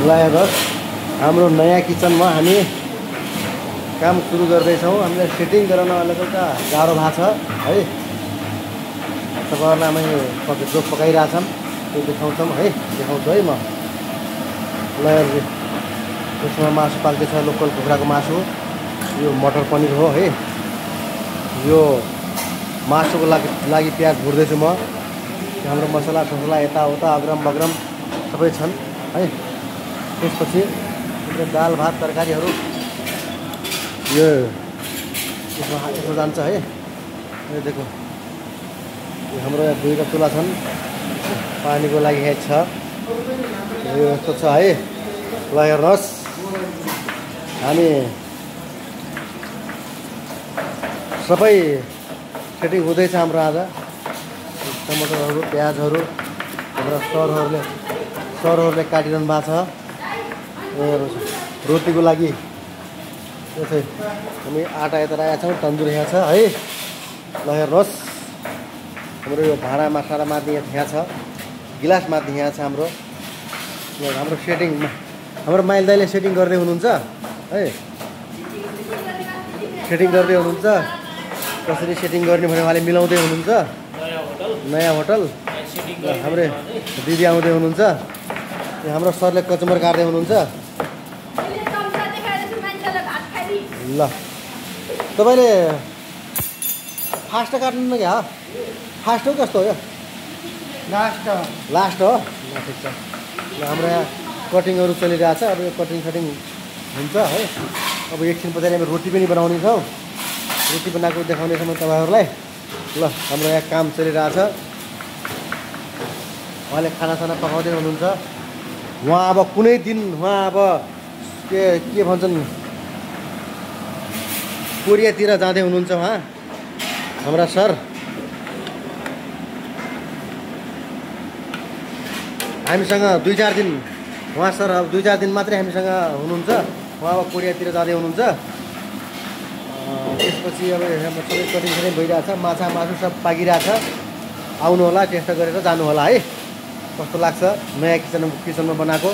ल हेर्नुहोस् हाम्रो नयाँ किचनमा हामी काम सुरु गर्दैछौँ। हामीले सेटिङ गर्न अलिकति गाह्रो भएको छ है। तपाईँहरूलाई हामी जो पकाइरहेछौँ त्यो देखाउँछौँ है, देखाउँछु है म। ल त्यसमा मासु पाल्दै छ, लोकल कुखुराको मासु। यो मटर पनिर हो है। यो मासुको लागि प्याज भुट्दैछु म। हाम्रो मसला ससला यताउता अग्रम बग्रम सबै छन् है। त्यसपछि दाल भात तरकारीहरू यो यसो जान्छ है। यो देखो यो हाम्रो यहाँ दुईवटा चुला छन्, पानीको लागि यहाँ छ। यो यस्तो छ है। ल हेर्नुहोस् हामी सबै सेटिङ हुँदैछ हाम्रो आज। टमाटरहरू प्याजहरू हाम्रो सरहरूले काटिरहनु भएको छ। रोटीको लागि यो चाहिँ हामी आटा यता राखेका छौँ, तन्दुर यहाँ छ है। ल हेर्नुहोस् हाम्रो यो भाँडामा सारा माथि यहाँ छ, गिलास माथि यहाँ छ हाम्रो। हाम्रो सेटिङमा हाम्रो माइल दाइले सेटिङ गर्दै हुनुहुन्छ है। सेटिङ गर्दै हुनुहुन्छ, कसरी सेटिङ गर्ने भने उहाँले मिलाउँदै हुनुहुन्छ। नयाँ होटल हाम्रो दिदी आउँदै हुनुहुन्छ। हाम्रो सरले कचुमर काट्दै हुनुहुन्छ। ल तपाईँले फास्ट काट्नु न क्या? फास्ट हो कस्तो हो यो? लास्ट हो। ल ठिक छ। ल हाम्रो यहाँ कटिङहरू चलिरहेछ। अब यो कटिङ हुन्छ है। अब एकछिन पछाडि हामी रोटी पनि बनाउने छौँ। रोटी बनाएको देखाउनेछौँ म तपाईँहरूलाई। ल हाम्रो यहाँ काम चलिरहेछ। उहाँले खानासाना पकाउँदै हुनुहुन्छ। उहाँ अब कुनै दिन अब के भन्छन् कोरियातिर जाँदै हुनुहुन्छ उहाँ, हाम्रा सर। हामीसँग 2-4 दिन उहाँ सर अब 2-4 दिन मात्रै हामीसँग हुनुहुन्छ। उहाँ अब कोरियातिर जाँदै हुनुहुन्छ। त्यसपछि अब सबै कटिङ भइरहेछ। माछा मासु सब पाकिरहेछ। आउनु होला, टेस्ट गरेर जानु होला है। कस्तो लाग्छ नयाँ किचनमा बनाएको।